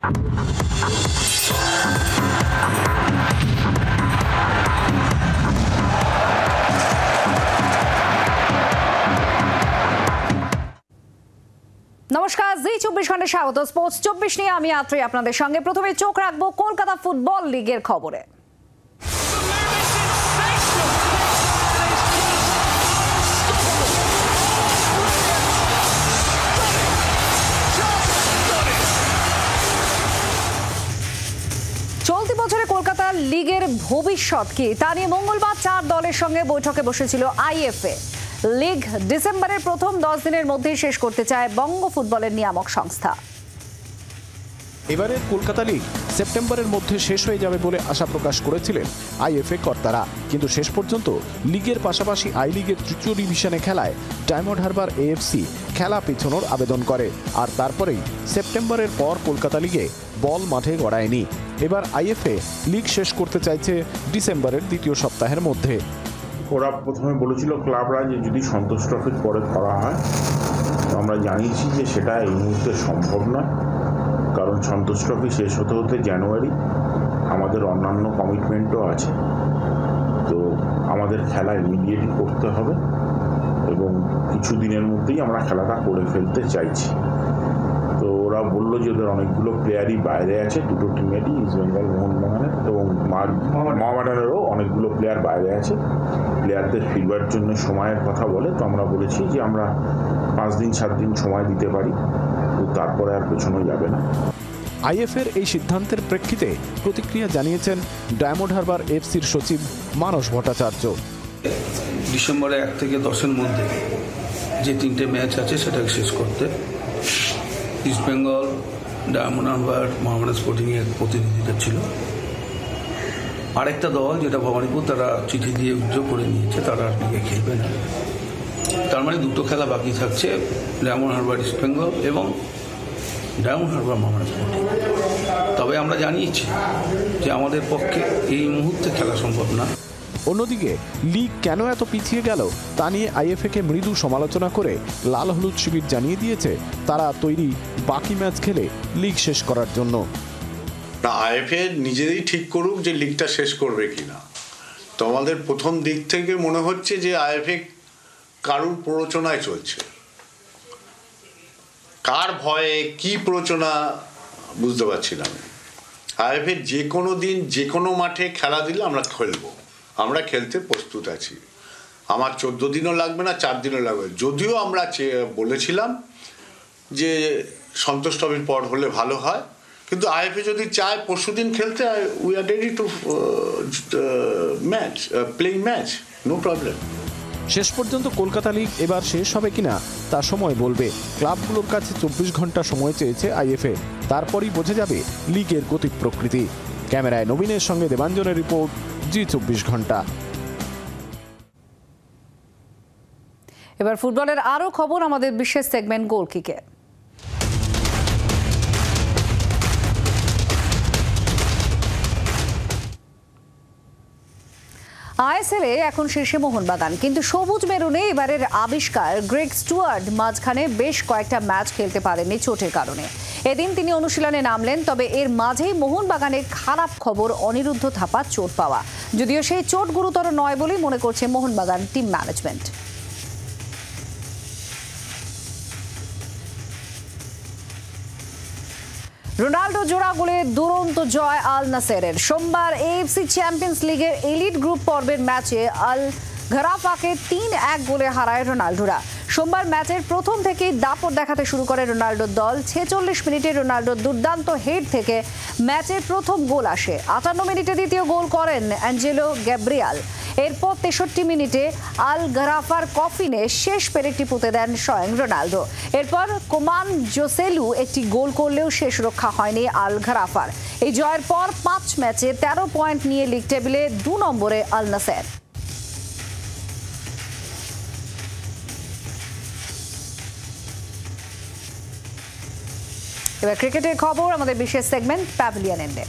নমস্কার, জি24 ঘন্টা স্বাগত। স্পোর্টস 24 নিয়ে আমি আত্রি আপনাদের সঙ্গে। প্রথমে চোখ রাখবো কলকাতা ফুটবল লিগের খবরে। চলতি বছরে কলকাতা লিগের ভবিষ্যৎ কি তা নিয়ে মঙ্গলবার 4 দলের সঙ্গে বৈঠকে বসেছিল আইএফএ। লিগ ডিসেম্বরের প্রথম 10 দিনের মধ্যেই শেষ করতে চায় বঙ্গ ফুটবলের নিয়ামক সংস্থা। এবারের কলকাতা লিগ সেপ্টেম্বরের মধ্যে শেষ হয়ে যাবে বলে আশা প্রকাশ করেছিলেন আইএফএ কর্তারা, কিন্তু শেষ পর্যন্ত লিগের পাশাপাশি আই লিগের তৃতীয় ডিভিশনে খেলায় ডায়মন্ড হারবার এএফসি খেলা পেছনোর আবেদন করে। আর তারপরেই সেপ্টেম্বরের পর কলকাতা লিগে বল মাঠে গড়ায়নি। এবার আইএফএ লিগ শেষ করতে চাইছে ডিসেম্বরের দ্বিতীয় সপ্তাহের মধ্যে। ওরা প্রথমে বলেছিল ক্লাবরা যে যদি সন্তোষ ট্রফির পরে করা হয়, তো আমরা জানিয়েছি যে সেটা এই মুহূর্তে সম্ভব নয়, কারণ সন্তোষ ট্রফি শেষ হতে হতে জানুয়ারি, আমাদের অন্যান্য কমিটমেন্টও আছে। তো আমাদের খেলা ইমিডিয়েটলি করতে হবে এবং কিছু দিনের মধ্যেই আমরা খেলাটা করে ফেলতে চাইছি। তো ওরা বললো যে ওদের অনেকগুলো প্লেয়ারই বাইরে আছে, দুটো টিমেরই, ইস্ট বেঙ্গল মোহনবাগানের এবং মহামেডানেরও অনেকগুলো প্লেয়ার বাইরে আছে। প্লেয়ারদের ফিরবার জন্য সময়ের কথা বলে, তো আমরা বলেছি যে আমরা 5 দিন 7 দিন সময় দিতে পারি, তো তারপরে আর পেছনে যাবে না। আইএফএর এই সিদ্ধান্তের প্রেক্ষিতে প্রতিক্রিয়া জানিয়েছেন ডায়মন্ড হারবার এফসির সচিব মানস ভট্টাচার্য। ডিসেম্বরে 1 থেকে 10-এর মধ্যে যে 3টে ম্যাচ আছে সেটাকে শেষ করতে east Bengal, diamond Harbour, Mohammedan sporting এর প্রতিনিধিরা ছিল। আরেকটা দল যেটা ভবানীপুর, তারা চিঠি দিয়ে উদ্যোগ করে নিয়েছে তারা আর লিগে খেলবে না। তার মানে 2টো খেলা বাকি থাকছে, ডায়মন্ড হারবার ইস্ট বেঙ্গল এবং ডায়মন্ড হারবার মোহামেডান স্পোর্টিং। তবে আমরা জানিয়েছি যে আমাদের পক্ষে এই মুহূর্তে খেলা সম্ভব না। অন্যদিকে লিগ কেন এত পিছিয়ে গেল তা নিয়ে আইএফএকে মৃদু সমালোচনা করে লাল হলুদ শিবির জানিয়ে দিয়েছে তারা তৈরি বাকি ম্যাচ খেলে লিগ শেষ করার জন্য। আইএফএ নিজেরাই ঠিক করুক যে লিগটা শেষ করবে কিনা। তো আমাদের প্রথম দিক থেকে মনে হচ্ছে যে আইএফএ কারুর প্ররোচনায় চলছে। কার ভয়ে কি প্ররোচনা বুঝতে পারছি না। আইএফএ যে কোনো দিন যে কোনো মাঠে খেলা দিলে আমরা খেলবো, আমরা খেলতে প্রস্তুত আছি। আমার 14 দিনও লাগবে না, 4 দিনও লাগবে। যদিও আমরা বলেছিলাম যে সন্তোষ ট্রফির পর হলে ভালো হয়, কিন্তু আইএফএ যদি চায় পরশুদিন খেলতে, we are ready to match, playing match, no problem. শেষ পর্যন্ত কলকাতা লিগ এবার শেষ হবে কিনা তা সময় বলবে। ক্লাবগুলোর কাছে 24 ঘন্টা সময় চেয়েছে আইএফএ, তারপরই বোঝা যাবে লিগের গতি প্রকৃতি। ক্যামেরায় নবীনের সঙ্গে দেবাঞ্জনের রিপোর্ট, জি24 ঘন্টা। এবার ফুটবলের আরো খবর আমাদের বিশেষ সেগমেন্ট গোল কিকে। আইএসএল এ এখন শীর্ষে মোহনবাগান, কিন্তু সবুজ মেরুনে এবারের আবিষ্কার গ্রেগ স্টুয়ার্ট মাঝখানে বেশ কয়েকটা ম্যাচ খেলতে পারেননি চোটের কারণে। এদিন তিনি অনুশীলনে নামলেন, তবে এর মাঝেই মোহনবাগানের খারাপ খবর অনিরুদ্ধ থাপার চোট পাওয়া। যদিও সেই চোট গুরুতর নয় বলেই মনে করছে মোহনবাগান টিম ম্যানেজমেন্ট। রোনাল্ডো জোড়া গোলে দুরন্ত জয় আল নাসেরের। সোমবার এএফসি চ্যাম্পিয়ন্স লিগের এলিট গ্রুপ পর্বের ম্যাচে আল ঘরাফাকে 3-1 গোলে হারায় রোনাল্ডোরা। সোমবার ম্যাচের প্রথম থেকেই দাপট দেখাতে শুরু করে রোনাল্ডোর দল। 46 মিনিটে রোনাল্ডোর দুর্দান্ত হেড থেকে ম্যাচের প্রথম গোল আসে। 58 মিনিটে দ্বিতীয় গোল করেন অ্যাঞ্জেলো গ্যাব্রিয়াল। এরপর 63 মিনিটে আল ঘরাফার কফিনে শেষ পেরেকটি পুঁতে দেন স্বয়ং রোনাল্ডো। এরপর কোমান জোসেলু একটি গোল করলেও শেষ রক্ষা হয়নি আল ঘরাফার। এই জয়ের পর 5 ম্যাচে 13 পয়েন্ট নিয়ে লিগ টেবিলে 2 নম্বরে আল নাসের। এবার ক্রিকেটের খবর আমাদের বিশেষ সেগমেন্ট প্যাভিলিয়ন এন্ডে।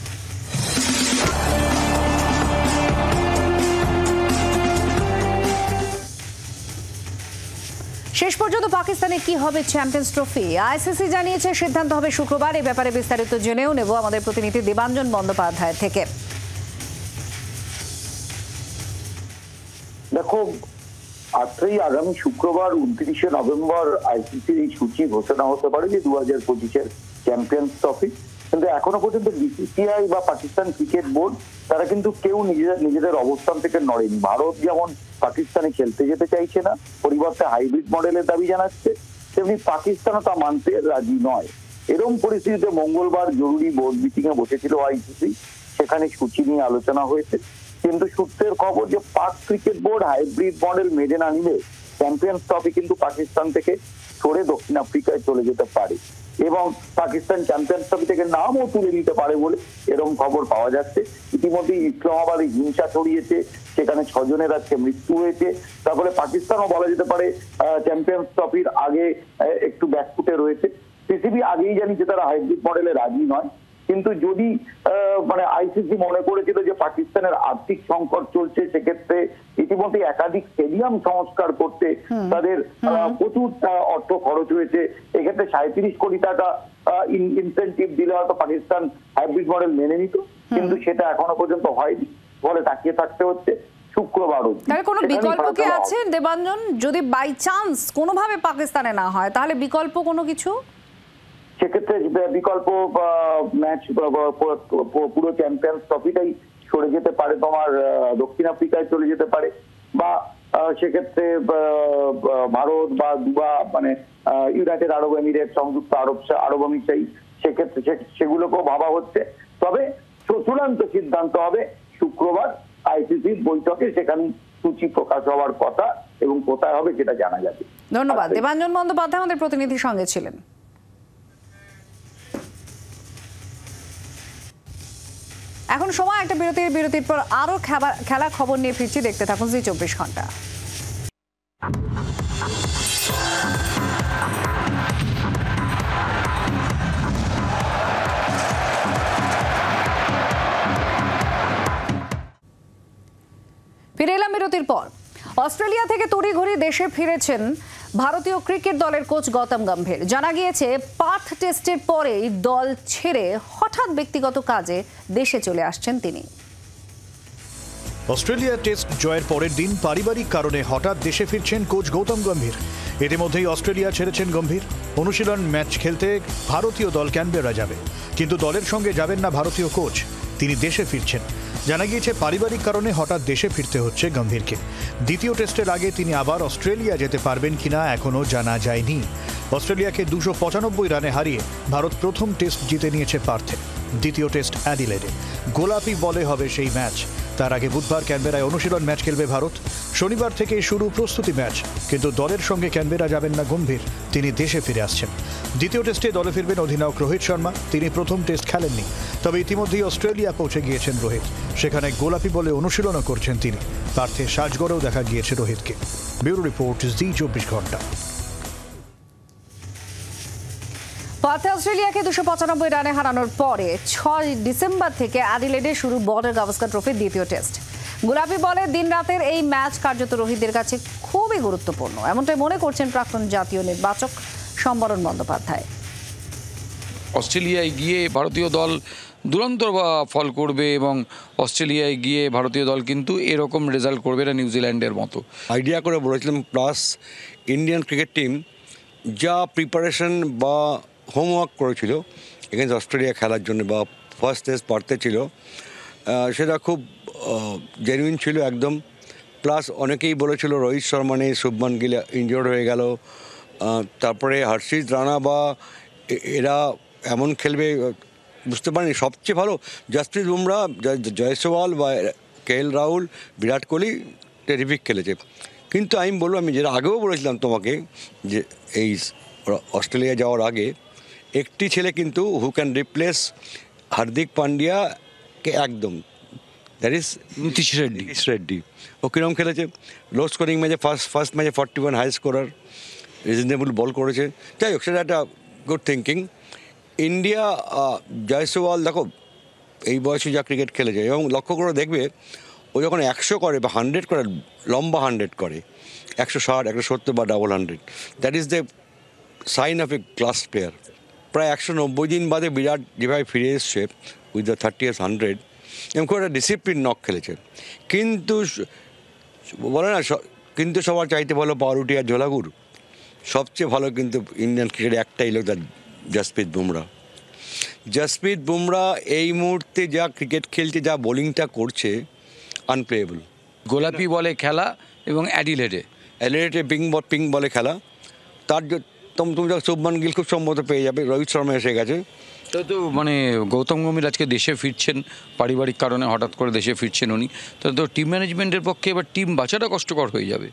শেষ পর্যন্ত পাকিস্তানে কি হবে চ্যাম্পিয়ন্স ট্রফি? আইসিসি জানিয়েছে সিদ্ধান্ত হবে শুক্রবার। এই ব্যাপারে বিস্তারিত জেনেও নেব আমাদের প্রতিনিধি দেবাঞ্জন বন্দ্যোপাধ্যায় থেকে। দেখো, আগামী শুক্রবার 29শে নভেম্বর আইসিসির এই সূচি ঘোষণা হতে পারে যে 2025-এর চ্যাম্পিয়ন্স ট্রফি। কিন্তু এখনো পর্যন্ত বিসিসিআই বা পাকিস্তান ক্রিকেট বোর্ড তারা কিন্তু কেউ নিজেদের অবস্থান থেকে নড়েনি। ভারত যেমন পাকিস্তানে খেলতে যেতে চাইছে না, পরিবর্তে হাইব্রিড মডেলের দাবি জানাচ্ছে, তেমনি পাকিস্তানও তা মানতে রাজি নয়। এরকম পরিস্থিতিতে মঙ্গলবার জরুরি বোর্ড মিটিং এ বসেছিল আইসিসি। সেখানে সূচি নিয়ে আলোচনা হয়েছে। কিন্তু সূত্রের খবর যে পাক ক্রিকেট বোর্ড হাইব্রিড মডেল মেনে না নিলে চ্যাম্পিয়ন্স ট্রফি কিন্তু পাকিস্তান থেকে সরে দক্ষিণ আফ্রিকায় চলে যেতে পারে এবং পাকিস্তান চ্যাম্পিয়ন্স ট্রফি থেকে নামও তুলে নিতে পারে বলে এরকম খবর পাওয়া যাচ্ছে। ইতিমধ্যে ইসলামাবাদে হিংসা ছড়িয়েছে, সেখানে 6 জনের আজকে মৃত্যু হয়েছে। তারপরে পাকিস্তানও বলা যেতে পারে চ্যাম্পিয়ন্স ট্রফির আগে একটু ব্যাকফুটে রয়েছে। পিসিবি আগেই জানি যে তারা হাইব্রিড মডেলে রাজি নয়। কিন্তু যদি আইসিসি মনে করেছিল যে পাকিস্তানের আর্থিক সংকট চলছে, সেক্ষেত্রে ইতিমধ্যে একাধিক স্টেডিয়াম সংস্কার করতে তাদের প্রচুর অর্থ খরচ হয়েছে। এক্ষেত্রে 37 কোটি টাকা ইনসেন্টিভ দিলে হয়তো পাকিস্তান হাইব্রিড মডেল মেনে নিত, কিন্তু সেটা এখনো পর্যন্ত হয়নি। ফলে তাকিয়ে থাকতে হচ্ছে শুক্রবার। কোনো বিকল্প কি আছে দেবাঞ্জন? যদি বাই চান্স কোনোভাবে পাকিস্তানে না হয়, তাহলে বিকল্প কোনো কিছু? সেক্ষেত্রে বিকল্প ম্যাচ পুরো চ্যাম্পিয়ন্স ট্রফিটাই সরে যেতে পারে, তোমার দক্ষিণ আফ্রিকায় চলে যেতে পারে, বা সেক্ষেত্রে ভারত বা দুবা ইউনাইটেড আরব এমিরেট, সংযুক্ত আরব আমিরশাহী, সেক্ষেত্রে সেগুলোকেও ভাবা হচ্ছে। তবে চূড়ান্ত সিদ্ধান্ত হবে শুক্রবার আইসিসির বৈঠকে, সেখানে সূচি প্রকাশ হওয়ার কথা এবং কোথায় হবে সেটা জানা যাবে। ধন্যবাদ। দেবাঞ্জন বন্দ্যোপাধ্যায় আমাদের প্রতিনিধির সঙ্গে ছিলেন। এখন সময় একটা বিরতির পর আরো খেলা খবর নিয়ে ফিরছি। দেখতে থাকুন জি 24 ঘন্টা। ফিরে এলাম বিরতির পর। অস্ট্রেলিয়া থেকে তড়িঘড়ি দেশে ফিরেছেন ভারতীয় ক্রিকেট দলের কোচ গৌতম গম্ভীর। জানা গিয়েছে পার্থ টেস্টের পরেই দল ছেড়ে হঠাৎ ব্যক্তিগত কাজে দেশে চলে আসছেন তিনি। অস্ট্রেলিয়া টেস্ট জয়ের পরের দিন পারিবারিক কারণে হঠাৎ দেশে ফিরছেন কোচ গৌতম গম্ভীর। ইতিমধ্যেই অস্ট্রেলিয়া ছেড়েছেন গম্ভীর। অনুশীলন ম্যাচ খেলতে ভারতীয় দল ক্যানবেরা যাবে, কিন্তু দলের সঙ্গে যাবেন না ভারতীয় কোচ। তিনি দেশে ফিরছেন। জানা গিয়েছে পারিবারিক কারণে হঠাৎ দেশে ফিরতে হচ্ছে গম্ভীরকে। দ্বিতীয় টেস্টের আগে তিনি আবার অস্ট্রেলিয়া যেতে পারবেন কিনা এখনও জানা যায়নি। অস্ট্রেলিয়াকে 295 রানে হারিয়ে ভারত প্রথম টেস্ট জিতে নিয়েছে পার্থে। দ্বিতীয় টেস্ট অ্যাডিলেডে গোলাপি বলে হবে সেই ম্যাচ। তার আগে বুধবার ক্যানবেরায় অনুশীলন ম্যাচ খেলবে ভারত। শনিবার থেকে শুরু প্রস্তুতি ম্যাচ, কিন্তু দলের সঙ্গে ক্যানবেরা যাবেন না গম্ভীর। তিনি দেশে ফিরে আসছেন। দ্বিতীয় টেস্টে দলে ফিরবেন অধিনায়ক রোহিত শর্মা। তিনি প্রথম টেস্ট খেলেননি, তবে ইতিমধ্যেই অস্ট্রেলিয়া পৌঁছে গিয়েছেন রোহিত। সেখানে গোলাপি বলে অনুশীলনও করছেন তিনি। পার্থে সাজগড়েও দেখা গিয়েছে রোহিতকে। ব্যুরো রিপোর্ট, জি 24 ঘন্টা। পার্থে অস্ট্রেলিয়াকে 295 রানে হারানোর পরে 6 ডিসেম্বর থেকে অ্যাডিলেডে শুরু বর্ডার গাভাস্কার ট্রফির দ্বিতীয় টেস্ট। গোলাপি বলে দিন রাতের এই ম্যাচ কার্যত রোহিতদের কাছে খুবই গুরুত্বপূর্ণ, এমনটাই মনে করছেন প্রাক্তন জাতীয় নির্বাচক সম্বরণ বন্দ্যোপাধ্যায়। অস্ট্রেলিয়ায় গিয়ে ভারতীয় দল দুরন্ত ফল করবে এবং অস্ট্রেলিয়ায় গিয়ে ভারতীয় দল কিন্তু এরকম রেজাল্ট করবে না নিউজিল্যান্ডের মতো। আইডিয়া করে বলেছিলাম, প্লাস ইন্ডিয়ান ক্রিকেট টিম যা প্রিপারেশন বা হোমওয়ার্ক করেছিল এগেন্স্ট অস্ট্রেলিয়া খেলার জন্য, বা ফার্স্ট টেস্ট পার্থে ছিল, সেটা খুব জেনুইন ছিল একদম। প্লাস অনেকেই বলেছিল রোহিত শর্মা নেই, শুভমান গিল ইনজোর্ড হয়ে গেল, তারপরে হর্ষিত রানা বা এরা এমন খেলবে বুঝতে পারিনি। সবচেয়ে ভালো জাসপ্রীত বুমরা, জয়সওয়াল বা কেএল রাহুল, বিরাট কোহলি টেরিফিক খেলেছে। কিন্তু আমি বলবো, আমি যেটা আগেও বলেছিলাম তোমাকে, যে এই অস্ট্রেলিয়া যাওয়ার আগে একটি ছেলে কিন্তু হু ক্যান রিপ্লেস হার্দিক পান্ডিয়াকে একদম, দ্যাট ইজ নীতিশ রেড্ডি। ও কিরম খেলেছে, লো স্কোরিং ম্যাচে ফার্স্ট ম্যাচে 41 হাই স্কোরার, রিজনেবল বল করেছে। যাই হোক, সেটা একটা গুড থিঙ্কিং। ইন্ডিয়া জয়সওয়াল দেখো এই বয়সে যা ক্রিকেট খেলেছে, এবং লক্ষ্য করে দেখবে ও যখন 100 করে বা 100 করে, লম্বা 100 করে, 160, 170 বা double 100, that is the sign of a class player. প্রায় 190 দিন বাদে বিরাট যেভাবে ফিরে এসছে উইথ দ্য 30th 100, এবং খুব একটা ডিসিপ্লিন নক খেলেছে। কিন্তু বলে না, কিন্তু সবার চাইতে ভালো পাউরুটি আর ঝোলাগুড়, সবচেয়ে ভালো কিন্তু ইন্ডিয়ান ক্রিকেটে একটাই লোক, তার জসপ্রীত বুমরা। জসপ্রীত বুমরা এই মুহূর্তে যা ক্রিকেট খেলছে, যা বোলিংটা করছে, আনপ্লেয়েবল। গোলাপি বলে খেলা এবং অ্যাডিলেডে পিঙ্ক বলে খেলা। তার তুমি শুভমান গিল খুব সম্ভবত পেয়ে যাবে, রোহিত শর্মা এসে গেছে। তো মানে গৌতম গম্ভীর আজকে দেশে ফিরছেন, পারিবারিক কারণে হঠাৎ করে দেশে ফিরছেন উনি, তো টিম ম্যানেজমেন্টের পক্ষে এবার টিম বাঁচাটা কষ্টকর হয়ে যাবে।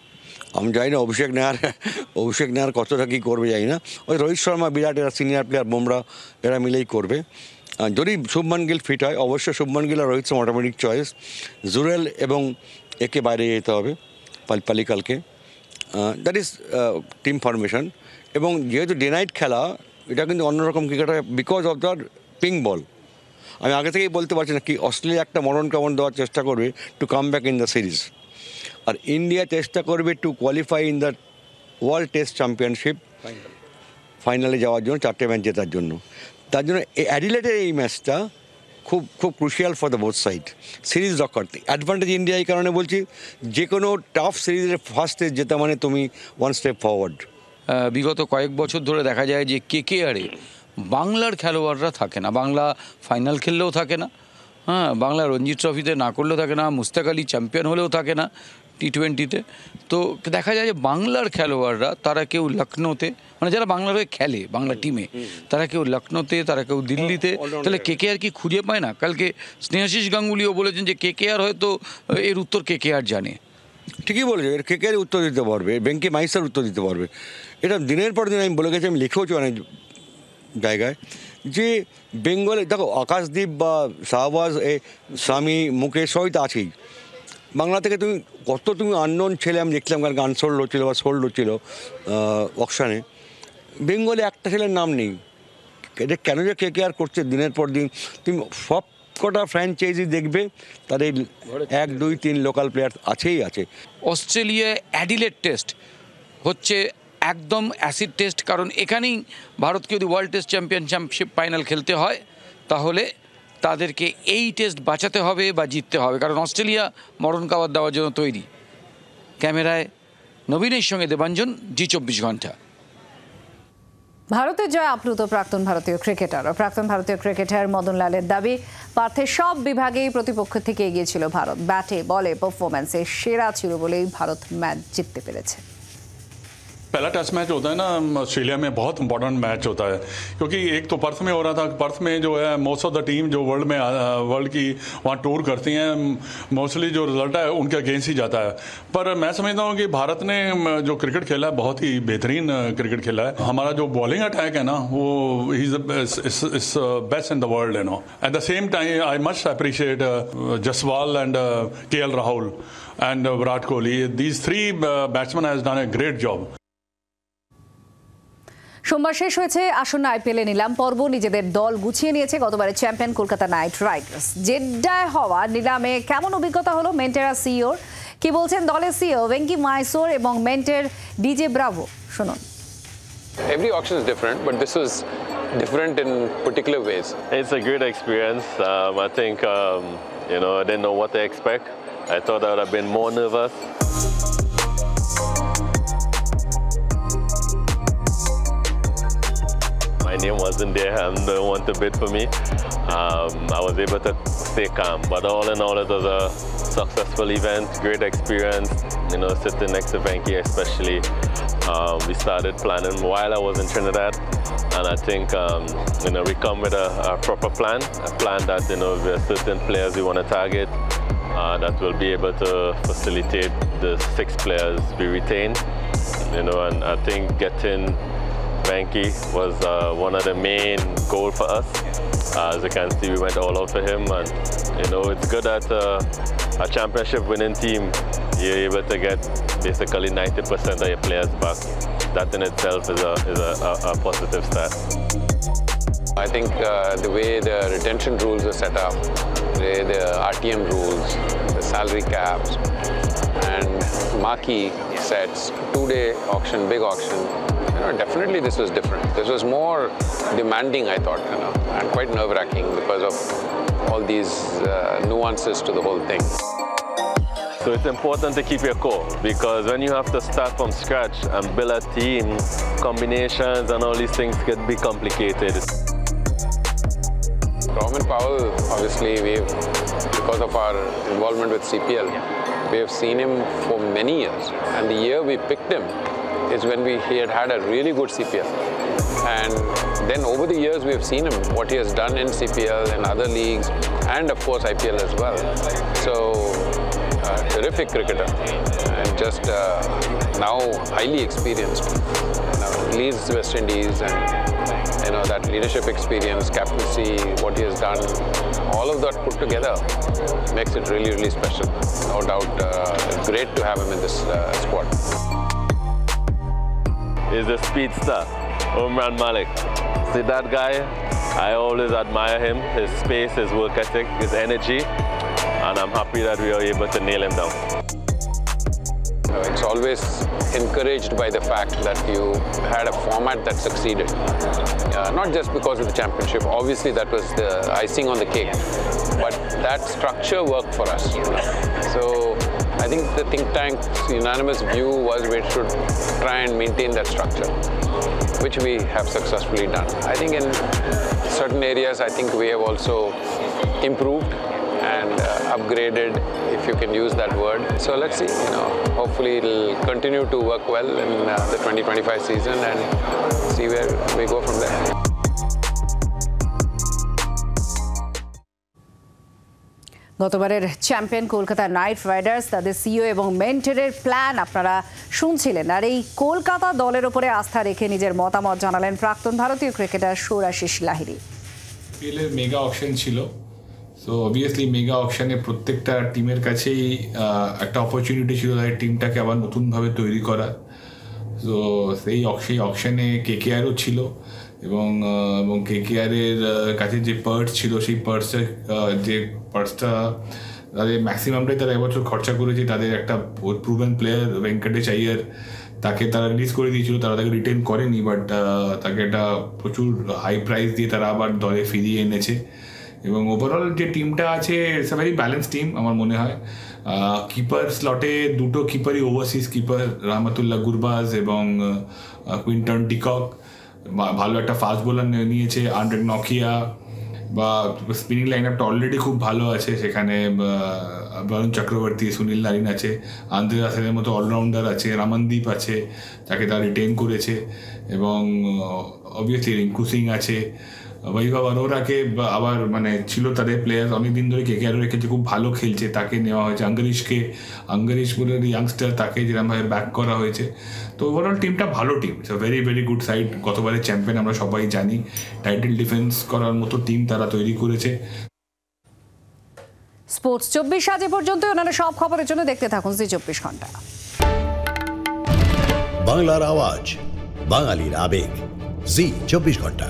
আমি জানি না অভিষেক নেওয়ার কতটা কী করবে জানি না। ওই রোহিত শর্মা, বিরাট, এরা সিনিয়র প্লেয়ার, বুমরা, এরা মিলেই করবে। যদি শুভমান গিল ফিট হয়, অবশ্যই শুভমান গিল আর রোহিত শর্মা অটোমেটিক চয়েস। জুরেল এবং একে বাইরে যেতে হবে, পালিকালকে। That is team formation. এবং যেহেতু ডে নাইট খেলা, এটা কিন্তু অন্যরকম ক্রিকেট হয় বিকজ অফ দ্য পিঙ্ক বল। আমি আগে থেকেই বলতে পারছি না কি অস্ট্রেলিয়া একটা মরণ কামড় দেওয়ার চেষ্টা করবে to come back in the series, আর ইন্ডিয়া চেষ্টা করবে to qualify in the world test championship ফাইনালে যাওয়ার জন্য, 4টে ম্যাচ জেতার জন্য। তার জন্য অ্যাডিলেডের এই ম্যাচটা খুব খুব crucial for the both side. Series rock করতে অ্যাডভান্টেজ ইন্ডিয়া এই কারণে বলছি, যে কোনো টাফ সিরিজের ফার্স্ট টেস্ট জেতা মানে তুমি ওয়ান স্টেপ ফরওয়ার্ড। বিগত কয়েক বছর ধরে দেখা যায় যে কেকেআরে বাংলার খেলোয়াড়রা থাকে না, বাংলা ফাইনাল খেললেও থাকে না, হ্যাঁ, বাংলা রঞ্জি ট্রফিতে না করলেও থাকে না, মুস্তাক আলী চ্যাম্পিয়ন হলেও থাকে না T20-তে। তো দেখা যায় যে বাংলার খেলোয়াড়রা, তারা কেউ লখনৌতে, মানে যারা বাংলার হয়ে খেলে বাংলা টিমে, তারা কেউ লখনৌতে, তারা কেউ দিল্লিতে। তাহলে কেকেআর কি খুঁজে পায় না? কালকে স্নেহাশিস গাঙ্গুলিও বলেছেন যে কেকেআর হয়তো এর উত্তর কেকেআর জানে। ঠিকই বলেছে, এর কেকেআর উত্তর দিতে পারবে, বেঙ্কি মাইসার উত্তর দিতে পারবে। এটা দিনের পর দিন আমি বলে গেছি, আমি লিখেওছি অনেক জায়গায়, যে বেঙ্গলে দেখো আকাশদ্বীপ বা শাহবাজ, স্বামী, মুকেশ, সবই তো আছেই। বাংলা থেকে তুমি আননোন ছেলে আমি দেখলাম, কারণ আনসোল্ড হচ্ছিলো বা সোল্ড হচ্ছিলো অকশানে, বেঙ্গলে একটা ছেলের নাম নেই। এটা কেন যে কেকেআর করছে দিনের পর দিন, তুমি সব কটা ফ্র্যাঞ্চাইজি দেখবে, তাদের 1, 2, 3 লোকাল প্লেয়ার আছেই আছে। অস্ট্রেলিয়ায় অ্যাডিলেড টেস্ট হচ্ছে একদম অ্যাসিড টেস্ট, কারণ এখানেই ভারতকে যদি ওয়ার্ল্ড টেস্ট চ্যাম্পিয়নশিপ ফাইনাল খেলতে হয়, তাহলে তাদেরকে এই টেস্ট বাঁচাতে হবে বা জিততে হবে, কারণ অস্ট্রেলিয়া মরণ কাবার দেওয়ার জন্য তৈরি। ক্যামেরায় নবীনের সঙ্গে দেবাঞ্জন, জি24 ঘন্টা। ভারতের জয় আপ্লুত প্রাক্তন ভারতীয় ক্রিকেটার মদন লালের দাবি, পার্থের সব বিভাগেই প্রতিপক্ষ থেকে এগিয়ে ছিল ভারত। ব্যাটে বলে পারফরম্যান্সে সেরা ছিল বলেই ভারত ম্যাচ জিততে পেরেছে। पहला टेस्ट मैच होता है ना ऑस्ट्रेलिया में, बहुत इंपॉर्टेंट मैच होता है, क्योंकि एक तो पर्थ में हो रहा था। पर्थ में जो है मोस्ट ऑफ द टीम जो वर्ल्ड की वहाँ टूर करती हैं, मोस्टली जो रिजल्ट है उनके अगेंस्ट ही जाता है। पर मैं समझता हूँ कि भारत ने जो क्रिकेट खेला है, बहुत ही बेहतरीन क्रिकेट खेला है। हमारा जो बॉलिंग अटैक है ना, वो he is best in the world, you know. At the same time I must appreciate Jaswal and KL Rahul and Virat Kohli. These 3 batsman has done a great job. সোমবার শেষ হয়েছে আসন্ন আইপিএলে নিলাম পর্ব। নিজেদের দল গুছিয়ে নিয়েছে গতবারের চ্যাম্পিয়ন কলকাতা নাইট রাইডার্স। জেড্ডায় হওয়া নিলামে কেমন অভিজ্ঞতা হলো মেন্টেরা সিইওর, কি বলছেন দলের সিইও ভেঙ্কি মাইসোর এবং মেন্টের ডিজে ব্রাভো, শুনুন। Every auction is different, but this was different in particular ways. It's a great experience. I think, I didn't know what to expect. I thought I would have been more nervous. My name wasn't there, I'm the one to bid for me. I was able to stay calm, but all in all, it was a successful event, great experience, sitting next to Venki especially. We started planning while I was in Trinidad, and I think, we come with a proper plan, a plan that, there are certain players we want to target, that will be able to facilitate the 6 players we retain, and I think getting Venki was one of the main goals for us. As you can see, we went all out for him, and it's good that a championship winning team, you're able to get basically 90% of your players back. That in itself is a positive start. I think the way the retention rules are set up, the RTM rules, the salary caps, and marquee sets, 2-day auction, big auction, definitely this was different. This was more demanding, I thought, and quite nerve-wracking because of all these nuances to the whole thing. So it's important to keep your core, because when you have to start from scratch and build a team, combinations and all these things can be complicated. Roman Powell, obviously, because of our involvement with CPL, we have seen him for many years. And the year we picked him is when he had a really good CPL. And then over the years, we have seen him, what he has done in CPL and other leagues, and of course IPL as well. So, terrific cricketer, and just now highly experienced. Leads West Indies, and that leadership experience, captaincy, what he has done, all of that put together makes it really, really special. No doubt, great to have him in this squad. He's a speedster, Umran Malik. See that guy? I always admire him, his pace, his work ethic, his energy, and I'm happy that we are able to nail him down. It's always encouraged by the fact that you had a format that succeeded. Not just because of the championship, obviously that was the icing on the cake, but that structure worked for us. So I think the think tank's unanimous view was we should try and maintain that structure, which we have successfully done. I think in certain areas, I think we have also improved and upgraded, if you can use that word. So let's see, hopefully it'll continue to work well in the 2025 season and see where we go from there. গতবারের champion Kolkata night Riders, তাদের CEO এবং মেন্টরের plan আপনারা শুনছিলেন। আর এই কলকাতা দলের উপরে আস্থা রেখে নিজের মতামত জানালেন প্রাক্তন ভারতীয় ক্রিকেটার সুরাশিস লাহিড়ী। মেগা অকশন ছিল, সো অবভিয়াসলি মেগা অকশনে প্রত্যেকটা টিমের কাছেই একটা অপরচুনিটি ছিল তাদের টিমটাকে আবার নতুনভাবে তৈরি করা। তো সেই অকশনে কেকেআরও ছিল এবং কেকেআরের কাছে যে পার্স ছিল, সেই পার্সটা তাদের ম্যাক্সিমামটাই তারা এবছর খরচা করেছে। তাদের একটা প্রুভেন প্লেয়ার ভেঙ্কটেশ আইয়ার, তাকে তারা রিলিজ করে দিয়েছিল, তারা তাকে রিটেন করেনি, বাট তাকে একটা প্রচুর হাই প্রাইস দিয়ে তারা আবার দলে ফিরিয়ে এনেছে। এবং ওভারঅল যে টিমটা আছে, it's a very balance team আমার মনে হয়। কিপার স্লটে দুটো কিপারই ওভারসিজ কিপার, রহমতুল্লাহ গুরবাজ এবং কুইন্টন ডিকক। ভালো একটা ফাস্ট বোলার নিয়েছে আন্ড্রে নকিয়া, বা স্পিনিং লাইন আপটা অলরেডি খুব ভালো আছে। সেখানে বরুণ চক্রবর্তী, সুনীল নারিন আছে, আন্দ্রে রাসেলের মতো অলরাউন্ডার আছে, রামনদীপ আছে যাকে তারা রিটেন করেছে, এবং অবভিয়াসলি রিঙ্কু সিং আছে। বৈভব অরোরাকে আবার ছিল তাদের প্লেয়ার অনেকদিন ধরে কেকেআরও রেখেছে, খুব ভালো খেলছে, তাকে নেওয়া হয়েছে। আঙ্গরিশ বলে ইয়াংস্টার, তাকে যেরকমভাবে ব্যাক করা হয়েছে। তো ওভারঅল টিমটা ভালো team, it's a very very good side. গতবারের চ্যাম্পিয়ন আমরা সবাই জানি, টাইটেল ডিফেন্স করার মতো টিম তারা তৈরি করেছে। স্পোর্টস 24 আজ পর্যন্ত। অন্যান্য সব খবরের জন্য দেখতে থাকুন জি 24 ঘন্টা। বাংলার আওয়াজ, বাঙালির আবেগ, জি 24 ঘন্টা।